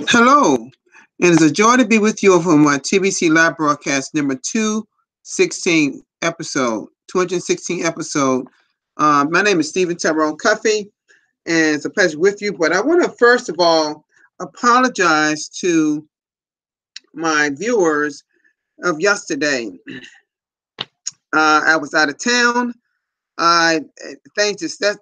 Hello, and it's a joy to be with you for my TBC live broadcast number 216 episode. My name is Stephen Tyrone Cuffey, and it's a pleasure with you. But I want to first of all apologize to my viewers of yesterday. I was out of town. I things just that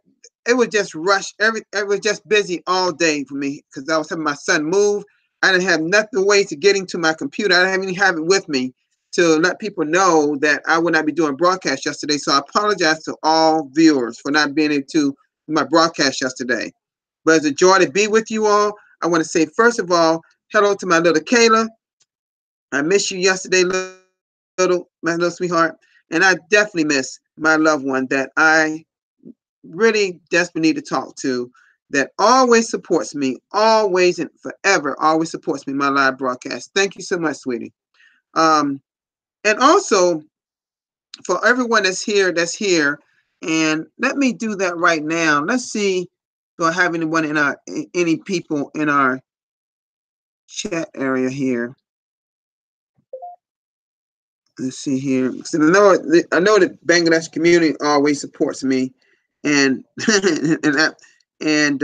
it was just rush. It was just busy all day for me because I was having my son move. I didn't have nothing way to getting to my computer. I didn't even have it with me to let people know that I would not be doing broadcast yesterday. So I apologize to all viewers for not being able to do my broadcast yesterday. But it's a joy to be with you all. I want to say first of all, hello to my little Kayla. I missed you yesterday, my little sweetheart, and I definitely miss my loved one that I really desperately need to talk to, that always supports me, always and forever, always supports me in my live broadcast. Thank you so much, sweetie. Um, and also for everyone that's here, and let me do that right now. Let's see, do I have anyone in any people in our chat area here? Let's see here. So I know that Bangladesh community always supports me, and and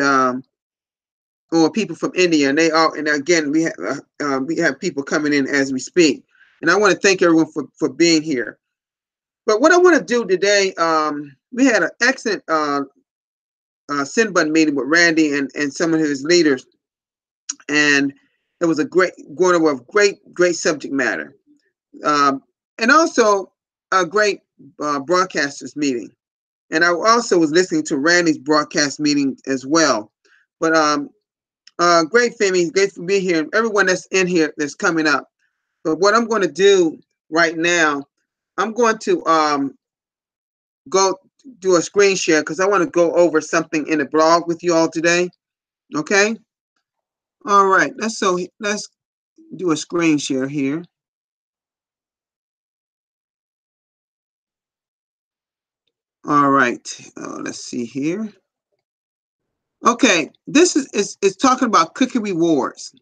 or people from India, and they all. And again, we have people coming in as we speak, and I want to thank everyone for being here. But what I want to do today, we had an excellent Sinbun meeting with Randy and some of his leaders, and it was a going over a great subject matter. And also a great broadcasters meeting. And I also was listening to Randy's broadcast meeting as well. But great, Femi, great for being here. Everyone that's in here that's coming up. But what I'm going to do right now, I'm going to go do a screen share because I want to go over something in the blog with you all today. Okay. All right. Let's do a screen share here. All right. Let's see here. Okay, this is talking about cookie rewards.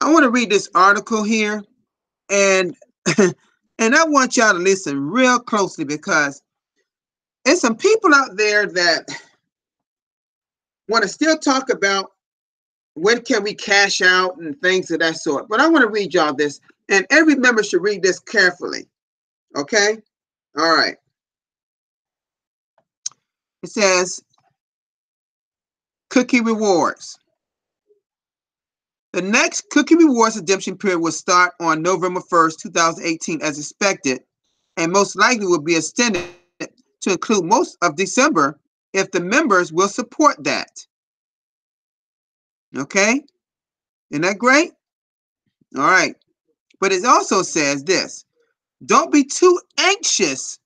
I want to read this article here, and and I want y'all to listen real closely because there's some people out there that want to still talk about when can we cash out and things of that sort. But I want to read y'all this, and every member should read this carefully. Okay? All right. It says cookie rewards. The next cookie rewards redemption period will start on November 1st, 2018 as expected, and most likely will be extended to include most of December if the members will support that. Okay? Isn't that great? All right. But it also says this: don't be too anxious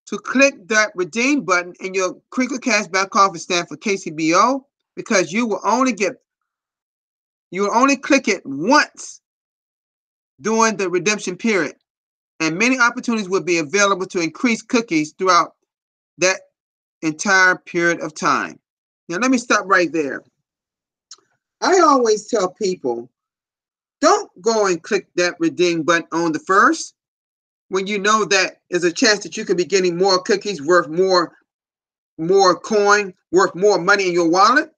to click that redeem button in your Crinkle Cash back office stand for KCBO because you will only click it once during the redemption period, and many opportunities will be available to increase cookies throughout that entire period of time. Now, let me stop right there. I always tell people, don't go and click that redeem button on the first when you know that there's a chance that you could be getting more cookies worth more coin, worth more money in your wallet.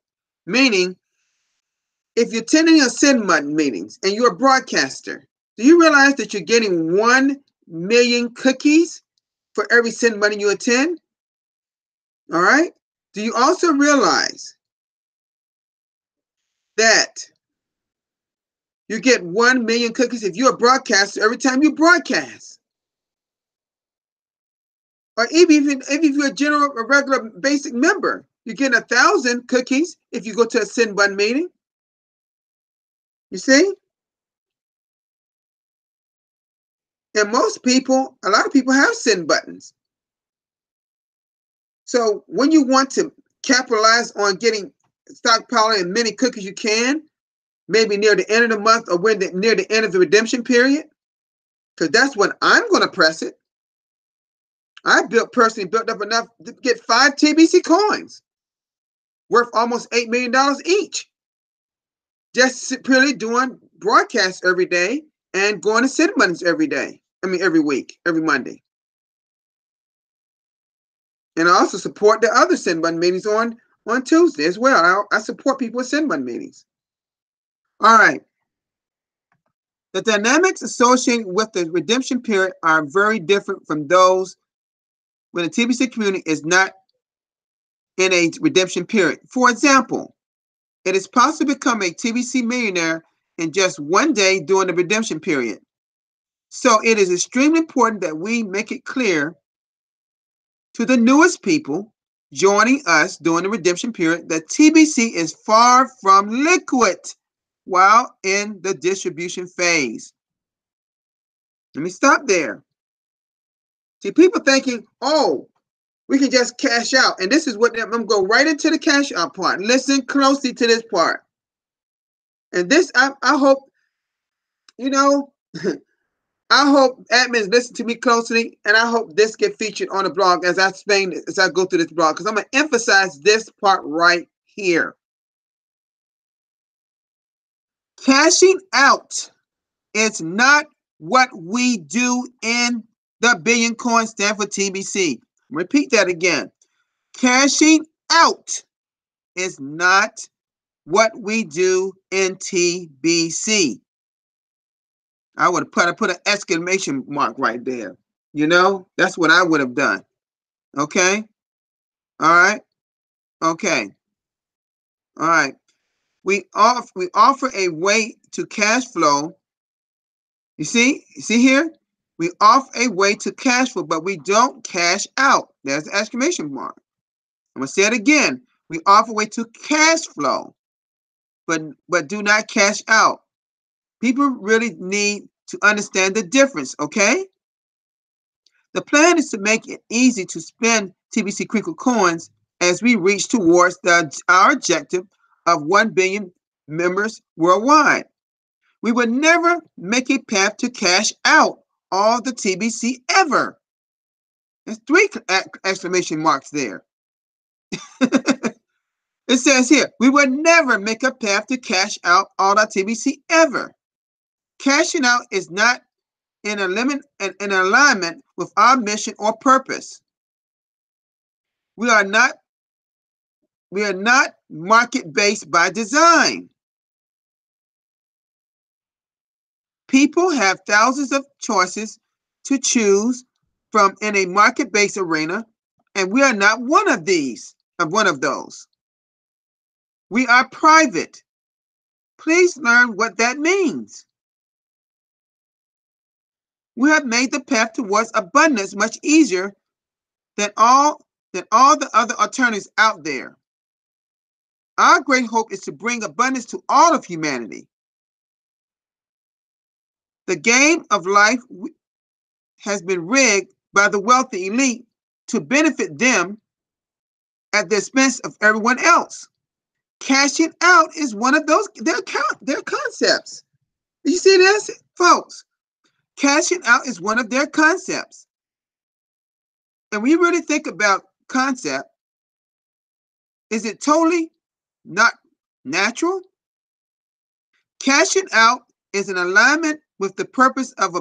Meaning, if you're attending a SendMut meetings and you're a broadcaster, do you realize that you're getting 1 million cookies for every SendMut you attend? All right. Do you also realize that you get 1 million cookies if you're a broadcaster every time you broadcast? Or even if you're a regular basic member, you get 1,000 cookies if you go to a SendBun meeting. You see? And a lot of people have send buttons. So when you want to capitalize on getting stockpiling as many cookies you can, maybe near the end of the month or near the end of the redemption period, because that's when I'm going to press it. I personally built up enough to get 5 TBC coins. worth almost $8 million each. Just purely doing broadcasts every day and going to ceremonies every day. I mean, every week, every Monday. And I also support the other Sinbun meetings on Tuesday as well. I support people with Sinbun meetings. All right. The dynamics associated with the redemption period are very different from those when the TBC community is not in a redemption period. For example, it is possible to become a TBC millionaire in just one day during the redemption period. So it is extremely important that we make it clear to the newest people joining us during the redemption period that TBC is far from liquid while in the distribution phase. Let me stop there. See, people thinking, oh, we can just cash out. And this is what I'm going to go right into the cash out part. Listen closely to this part. And this, I hope, I hope admins listen to me closely, and I hope this get featured on the blog as I explain, as I go through this blog, because I'm going to emphasize this part right here. Cashing out is not what we do in the Billion Coin stand for TBC. Repeat that again. Cashing out is not what we do in TBC. I would have put an exclamation mark right there. That's what I would have done. Okay? All right? Okay. All right. We offer a way to cash flow. You see here? We offer a way to cash flow, but we don't cash out. There's the exclamation mark. I'm going to say it again. We offer a way to cash flow, but do not cash out. People really need to understand the difference, okay? The plan is to make it easy to spend TBC Crinkle coins as we reach towards our objective of 1 billion members worldwide. We would never make a path to cash out all the TBC ever. There's 3 exclamation marks there. It says here, we would never make a path to cash out all our TBC ever. Cashing out is not in alignment with our mission or purpose. We are not market-based by design. People have thousands of choices to choose from in a market-based arena, and we are not one of those. We are private. Please learn what that means. We have made the path towards abundance much easier than all the other alternatives out there. Our great hope is to bring abundance to all of humanity. The game of life has been rigged by the wealthy elite to benefit them at the expense of everyone else. Cashing out is one of their concepts. You see this, folks? Cashing out is one of their concepts. And when you really think about concept, is it totally not natural? Cashing out is in alignment with the purpose of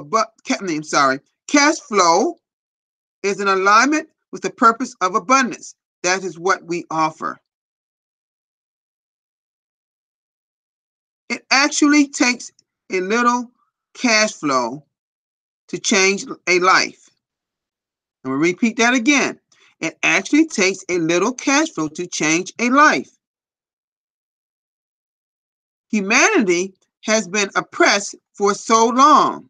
cash flow is in alignment with the purpose of abundance. That is what we offer. It actually takes a little cash flow to change a life. I'm going to repeat that again. It actually takes a little cash flow to change a life. Humanity has been oppressed for so long.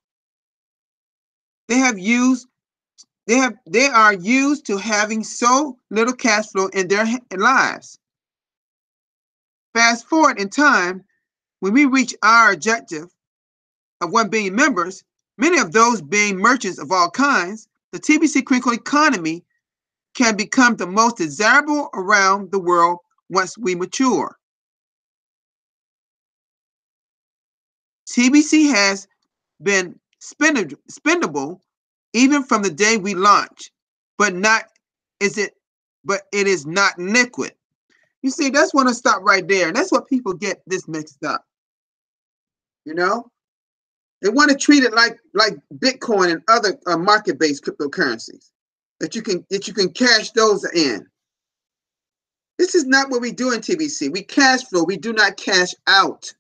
They are used to having so little cash flow in their lives. Fast forward in time, when we reach our objective of 1 billion members, many of those being merchants of all kinds, the TBC Crinkle economy can become the most desirable around the world once we mature. TBC has been spendable even from the day we launch, but it is not liquid. You see, that's when I stop right there. And that's what people get this mixed up. You know, they want to treat it like Bitcoin and other market-based cryptocurrencies that you can cash those in. This is not what we do in TBC. We cash flow. We do not cash out.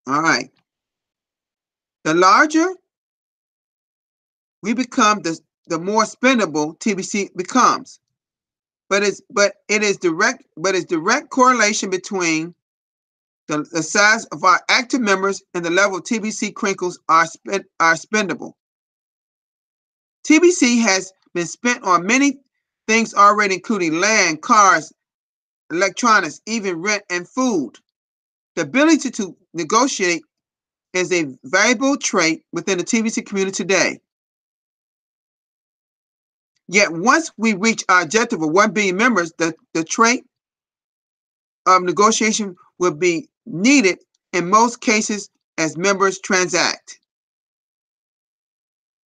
All right. The larger we become, the more spendable TBC becomes. But it's direct correlation between the size of our active members and the level of TBC crinkles are spendable. TBC has been spent on many things already, including land, cars, electronics, even rent and food. The ability to negotiate is a valuable trait within the TBC community today. Yet once we reach our objective of 1 billion members, the trait of negotiation will be needed in most cases as members transact.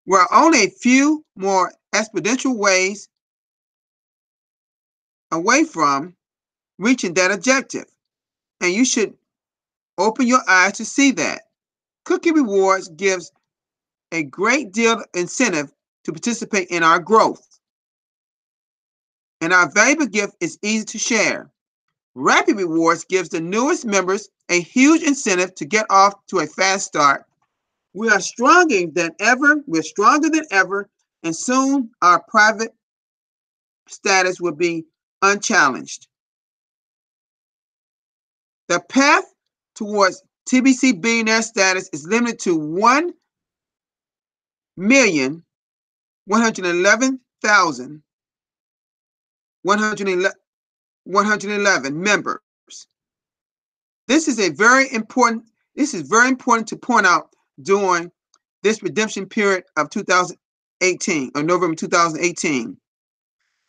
There are only a few more exponential ways away from reaching that objective, and you should open your eyes to see that. Cookie Rewards gives a great deal of incentive to participate in our growth, and our valuable gift is easy to share. Rapid Rewards gives the newest members a huge incentive to get off to a fast start. We are stronger than ever. We're stronger than ever, and soon our private status will be unchallenged. The path towards TBC billionaire status is limited to 1,111,111 members. This is very important to point out during this redemption period of 2018 or November 2018.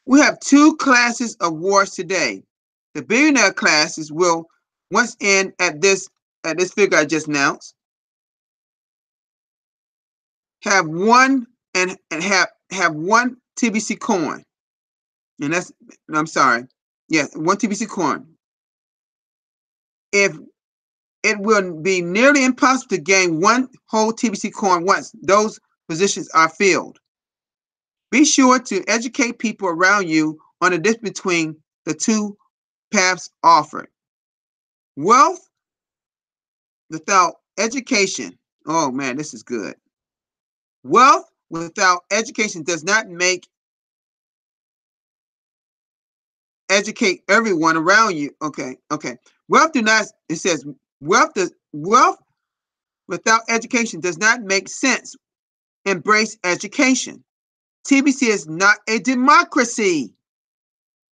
We have 2 classes of awards today. The billionaire classes will once end at this figure I just announced, have one TBC coin. And that's, I'm sorry. Yes, 1 TBC coin. If it will be nearly impossible to gain 1 whole TBC coin once those positions are filled. Be sure to educate people around you on the difference between the 2 paths offered. Wealth without education. Oh man, this is good. Wealth without education does not educate everyone around you. Okay. Wealth without education does not make sense. Embrace education. TBC is not a democracy.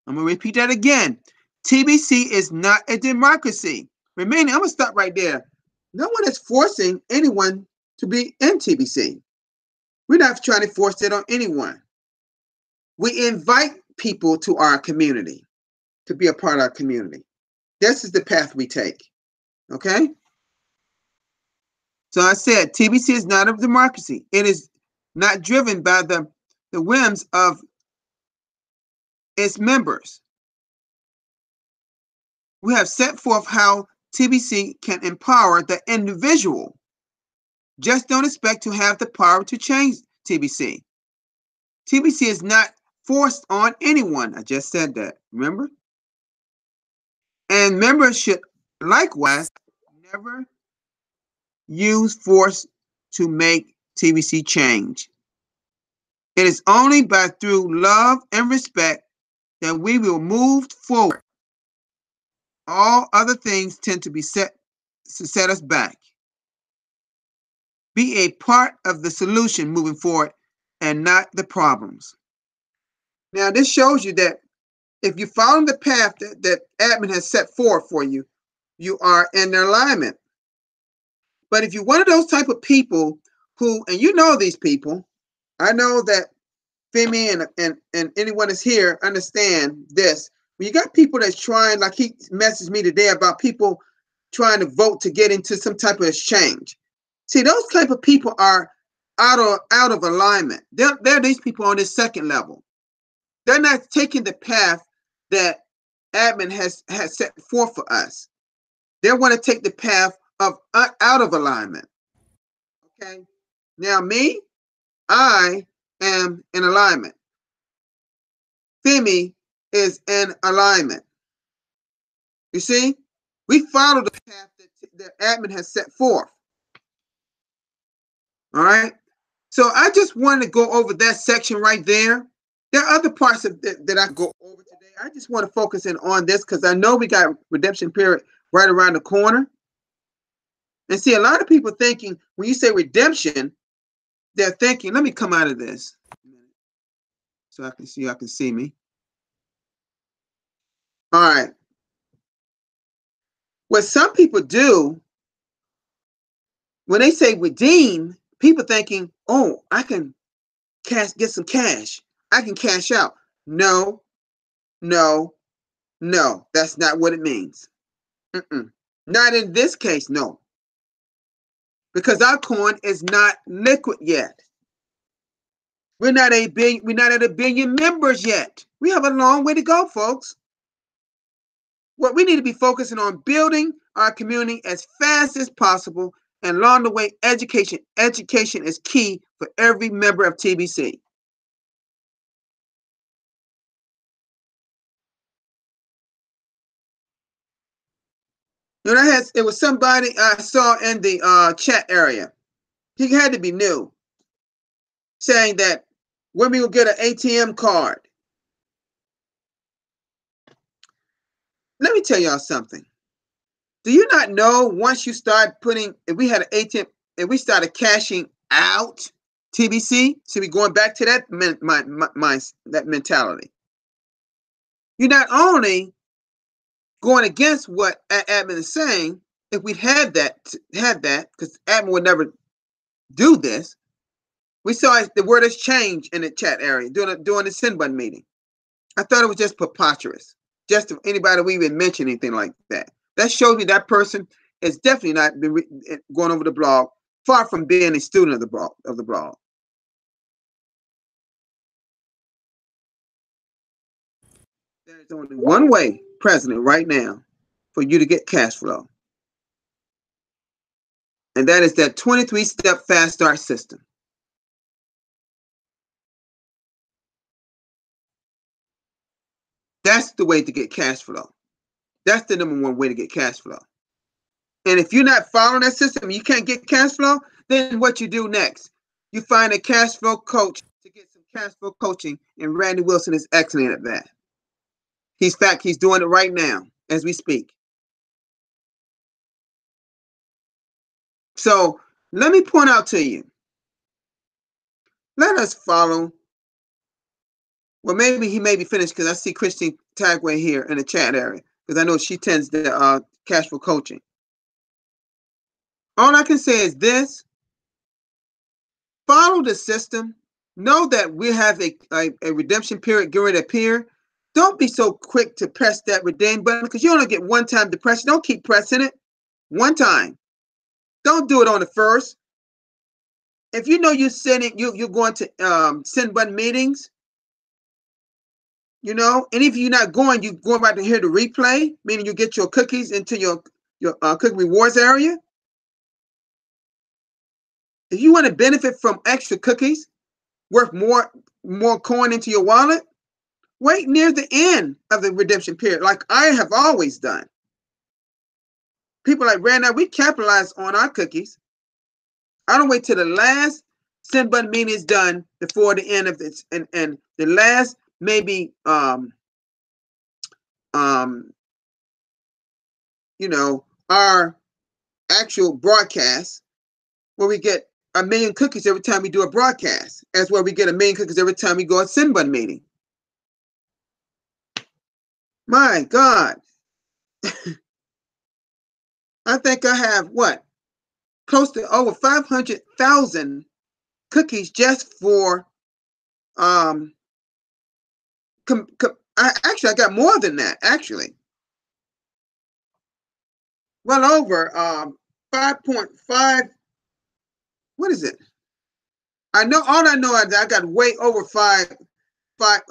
I'm going to repeat that again. TBC is not a democracy. I'm going to stop right there. No one is forcing anyone to be in TBC. We're not trying to force it on anyone. We invite people to our community, to be a part of our community. This is the path we take. Okay? So I said, TBC is not a democracy. It is not driven by the whims of its members. We have set forth how TBC can empower the individual. Just don't expect to have the power to change TBC. TBC is not forced on anyone. I just said that, remember? And members should likewise never use force to make TBC change. It is only through love and respect that we will move forward. All other things tend to set us back. Be a part of the solution moving forward and not the problems. Now, this shows you that if you follow the path that admin has set forth for you, you are in alignment. But if you're one of those type of people who, and you know these people, I know that Femi and anyone that's here understand this. When you got people that's trying, like he messaged me today about people trying to vote to get into some type of exchange. See, those type of people are out of alignment. They're these people on this second level. They're not taking the path that admin has set forth for us. They want to take the path of out of alignment. Okay. Now me, I am in alignment. Femi is in alignment. You see, we follow the path that the admin has set forth. All right. So I just wanted to go over that section right there. There are other parts of that I go over today. I just want to focus in on this because I know we got redemption period right around the corner. And see, a lot of people thinking when you say redemption, they're thinking, let me come out of this so I can see, y'all can see me. All right. What some people do when they say redeem, people thinking, oh, I can get some cash. I can cash out. No, no, no. That's not what it means. Not in this case, no. Because our coin is not liquid yet. We're not at 1 billion members yet. We have a long way to go, folks. What we need to be focusing on building our community as fast as possible, and along the way, education. Education is key for every member of TBC. You know, it was somebody I saw in the chat area. He had to be new, saying that when we will get an ATM card. Let me tell y'all something. Do you not know once you start putting, if we had an ATM, if we started cashing out TBC, so we going back to that that mentality. You're not only going against what admin is saying. If we had that, because admin would never do this. We saw the word has changed in the chat area during the send button meeting. I thought it was just preposterous. Just if anybody we even mention anything like that. That shows me that person is definitely not going over the blog, far from being a student of the blog. There's only one way, President, right now, for you to get cash flow. And that is that 23-step fast start system. That's the way to get cash flow. That's the #1 way to get cash flow. And if you're not following that system, you can't get cash flow, then what you do next? You find a cash flow coach to get some cash flow coaching, and Randy Wilson is excellent at that. He's doing it right now as we speak. So let me point out to you. Let us follow. Well, maybe he may be finished because I see Christine Tagway here in the chat area because I know she tends to cash flow coaching. All I can say is this. Follow the system. Know that we have a redemption period going to appear. Don't be so quick to press that redeem button because you only get one time to press it. Don't keep pressing it. One time. Don't do it on the first. If you know you're going to send button meetings, you know, and if you're not going, you're going back to hear the replay, meaning you get your cookies into your cookie rewards area. If you want to benefit from extra cookies worth more coin into your wallet, wait near the end of the redemption period, like I have always done. People like Randy, we capitalize on our cookies. I don't wait till the last send button meeting is done before the end of this, and the last maybe you know, our actual broadcast where we get 1 million cookies every time we do a broadcast, as well we get 1 million cookies every time we go a send button meeting. My God. I think I have what? Close to over 500,000 cookies just for I got more than that, actually. Well over 5.5. What is it? I know I got way over five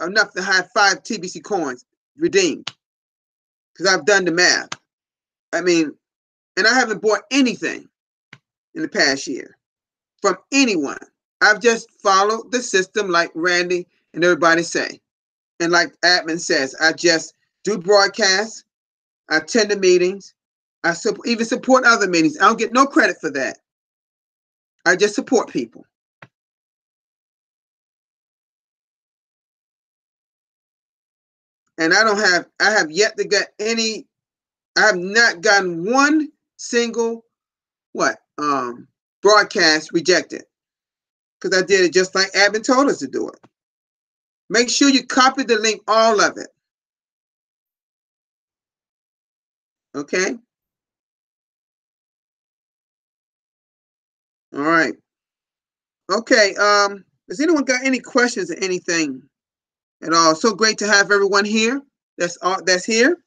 enough to have 5 TBC coins. redeemed because I've done the math. I mean, and I haven't bought anything in the past year from anyone. I've just followed the system like Randy and everybody say. And like admin says, I just do broadcasts. I attend the meetings. I even support other meetings. I don't get no credit for that. I just support people. And I have yet to get any, I have not gotten one single, broadcast rejected. Because I did it just like admin told us to do it. Make sure you copy the link, all of it. Okay? All right. Okay. Has anyone got any questions or anything at all? So great to have everyone here. That's here.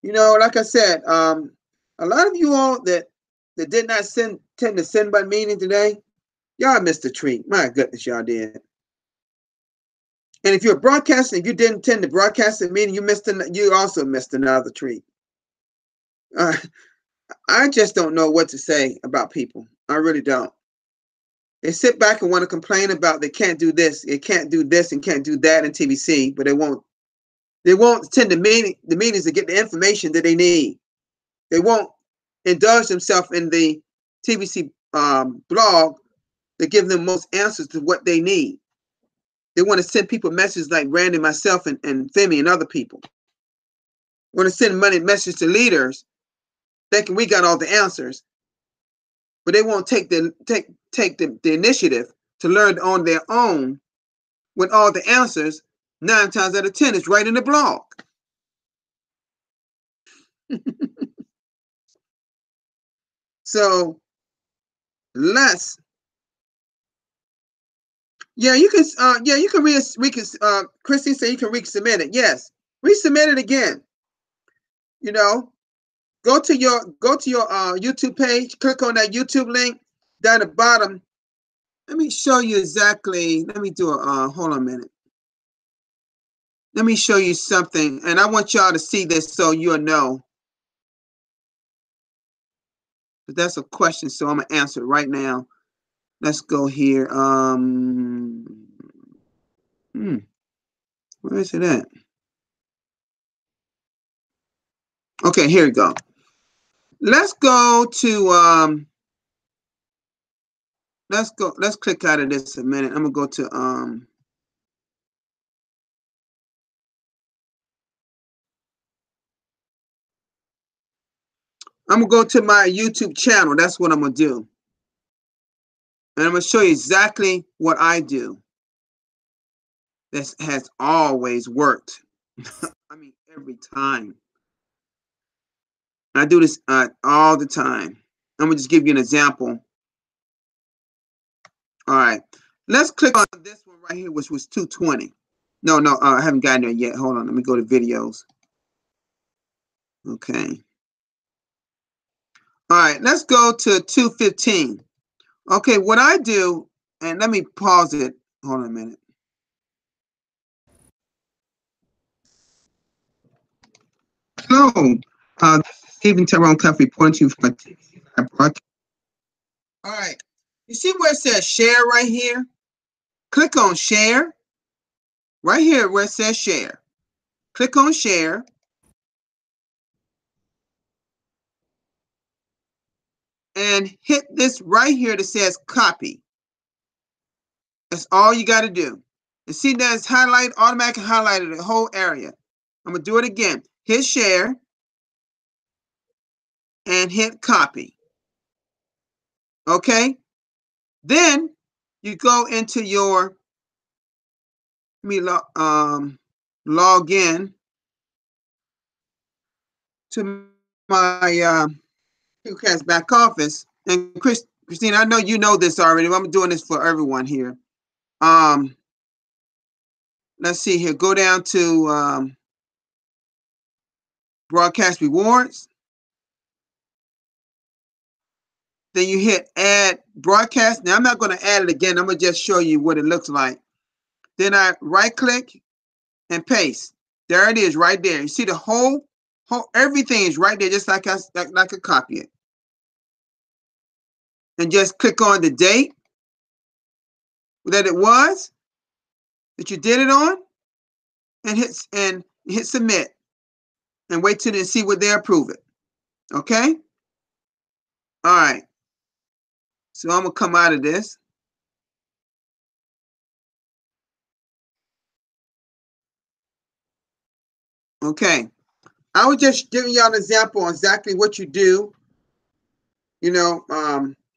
You know, like I said, a lot of you all that did not tend to send by meeting today, y'all missed a treat. My goodness, y'all did. And if you're broadcasting, if you didn't attend the broadcasting meeting, you also missed another treat. I just don't know what to say about people. I really don't. They sit back and want to complain about they can't do this, they can't do this, and can't do that in TBC, but they won't attend the meetings to get the information that they need. They won't indulge themselves in the TBC blog to give them most answers to what they need. They want to send people messages like Randy, myself, and Femi and other people. Want to send money messages to leaders thinking we got all the answers, but they won't take the initiative to learn on their own when all the answers 9 times out of 10 is right in the blog. So let's, you can Christine said you can resubmit it. Yes, resubmit it again. You know, go to your YouTube page, click on that YouTube link down the bottom. Let me show you exactly. Let me do hold on a minute. Let me show you something, and I want y'all to see this so you'll know. But that's a question, so I'm gonna answer it right now. Let's go here. Where is it at? Okay, here we go. Let's go to let's click out of this a minute. I'm gonna go to I'm gonna go to my YouTube channel. That's what I'm gonna do. And I'm gonna show you exactly what I do. This has always worked. I mean, every time. I do this all the time. I'm gonna just give you an example. All right, let's click on this one right here, which was 220. No, I haven't gotten there yet. Hold on, let me go to videos. Okay. All right, let's go to 215. Okay, what I do, and let me pause it. Hold on a minute. Hello, this is Stephen Tyrone Cuff reporting to you from a TBC broadcast. All right, you see where it says share right here? Click on share. Right here where it says share. Click on share. And hit this right here that says copy. That's all you got to do. And see that it's automatically highlighted the whole area. I'm going to do it again. Hit share and hit copy. Okay? Then you go into your, log in to my QCast back office. And Christine, I know you know this already, but I'm doing this for everyone here. Let's see here. Go down to broadcast rewards. Then you hit add broadcast. Now I'm not going to add it again. I'm going to just show you what it looks like. Then I right click and paste. There it is right there. You see the whole everything is right there, just like I copy it. And just click on the date that it was, that you did it on, and hit submit. And wait till they see what they approve it. Okay? All right. So I'm going to come out of this. Okay. I was just giving y'all an example on exactly what you do. You know,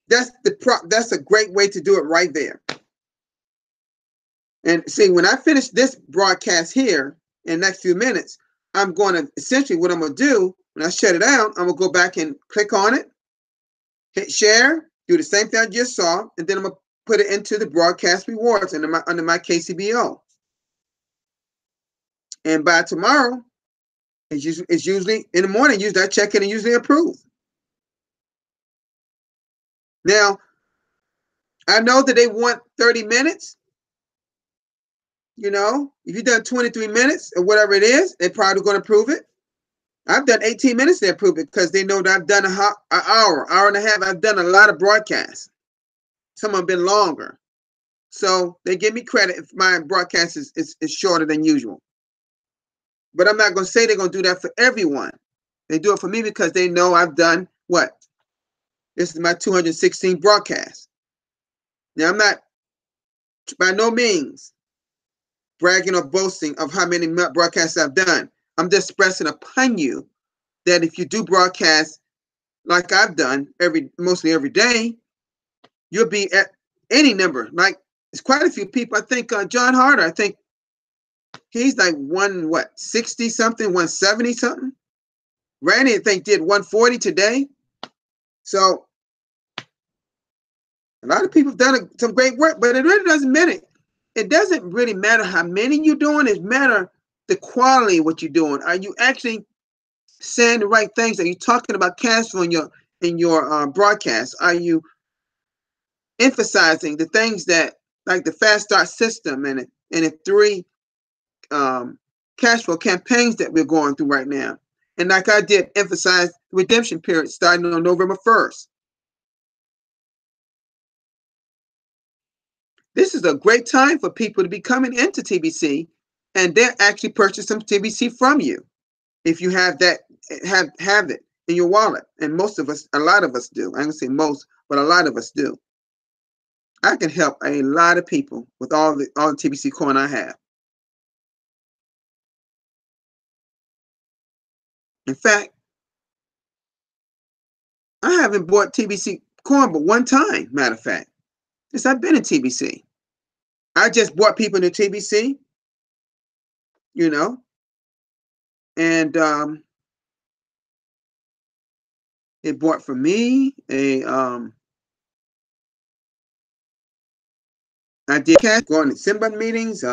that's a great way to do it right there. And see, when I finish this broadcast here in the next few minutes, I'm going to essentially what I'm going to do when I shut it down, I'm going to go back and click on it, hit share, do the same thing I just saw, and then I'm going to put it into the broadcast rewards under my KCBO. And by tomorrow, it's usually in the morning. Usually I check it and usually approve. Now, I know that they want 30 minutes. You know, if you've done 23 minutes or whatever it is, they're probably going to approve it. I've done 18 minutes, they approve it because they know that I've done an hour and a half. I've done a lot of broadcasts. Some have been longer. So they give me credit if my broadcast is shorter than usual. But I'm not going to say they're going to do that for everyone. They do it for me because they know I've done what? This is my 216th broadcast. Now, I'm not by no means bragging or boasting of how many broadcasts I've done. I'm just expressing upon you that if you do broadcasts like I've done mostly every day, you'll be at any number. Like it's quite a few people. I think John Harder, I think he's like 160 something, 170 something. Randy, I think, did 140 today. So a lot of people have done some great work, but it really doesn't matter. It doesn't really matter how many you're doing. It matters the quality of what you're doing. Are you actually saying the right things? Are you talking about cash flow in your broadcast? Are you emphasizing the things that, like the fast start system and the 3 cash flow campaigns that we're going through right now? And like I did, emphasize the redemption period starting on November 1st. This is a great time for people to be coming into TBC, and they're actually purchasing some TBC from you if you have that have it in your wallet. And most of us, a lot of us do. I'm gonna say most, but a lot of us do. I can help a lot of people with all the TBC coin I have. In fact, I haven't bought TBC coin but one time, matter of fact, since I've been in TBC. I just bought people into TBC, you know, and they bought for me I did going to Simba meetings,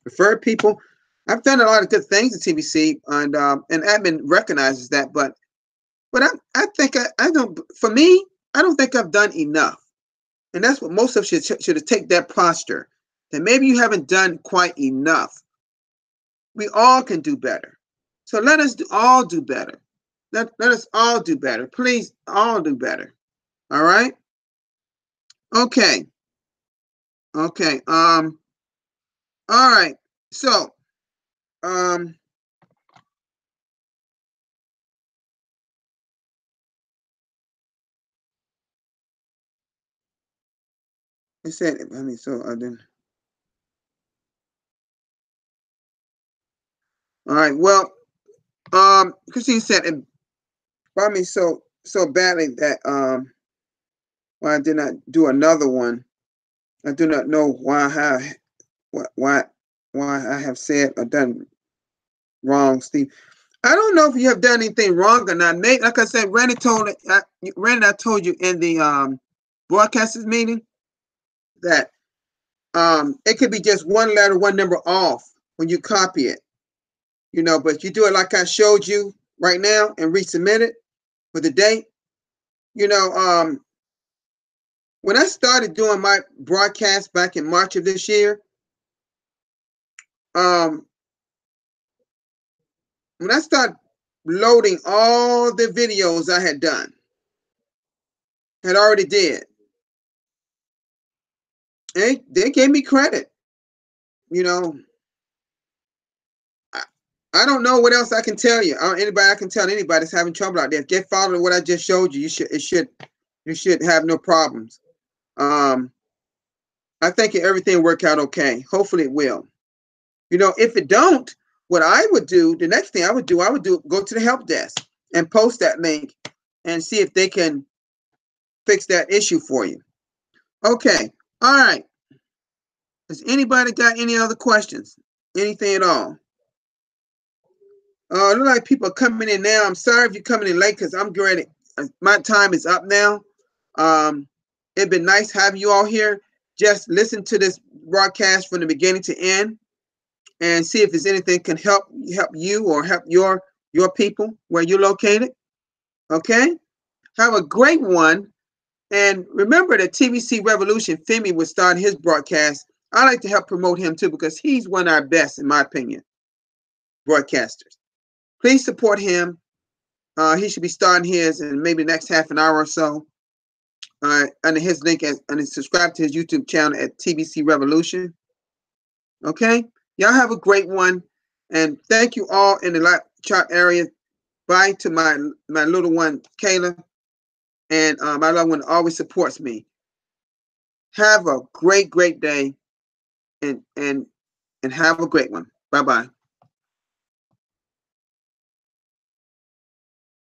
referred people. I've done a lot of good things at TBC, and admin recognizes that. But I think I don't. For me, I don't think I've done enough, and that's what most of us should take that posture. That maybe you haven't done quite enough. We all can do better. So let us all do better. Let us all do better. Please, all do better. All right. Okay. Okay. All right. So, I said, I mean, so I didn't. All right. Well, Christine said it bothered me so badly that why I did not do another one. I do not know why I have said or done wrong, Steve. I don't know if you have done anything wrong or not. Maybe, like I said, Randy I told you in the broadcasters meeting that it could be just one letter, one number off when you copy it, you know. But if you do it like I showed you right now and resubmit it with the date, you know, when I started doing my broadcast back in March of this year, when I started loading all the videos I had done, had already did, they gave me credit. You know, I don't know what else I can tell you. Anybody I can tell anybody that's having trouble out there. If they follow what I just showed you, you should have no problems. I think everything work out okay. Hopefully it will. You know, if it don't, what I would do, the next thing I would do go to the help desk and post that link and see if they can fix that issue for you. Okay. All right. Has anybody got any other questions? Anything at all? It looks like people are coming in now. I'm sorry if you're coming in late because I'm ready. My time is up now. It'd been nice having you all here. Just listen to this broadcast from the beginning to end and see if there's anything can help you or help your people where you're located. Okay? Have a great one. And remember that TBC Revolution, Femi would start his broadcast. I like to help promote him too because he's one of our best, in my opinion, broadcasters. Please support him. He should be starting his in maybe the next half an hour or so. Under his link and subscribe to his YouTube channel at TBC Revolution. Okay? Y'all have a great one. And thank you all in the live chat area. Bye to my little one, Kayla. And my little one always supports me. Have a great day and have a great one. Bye-bye.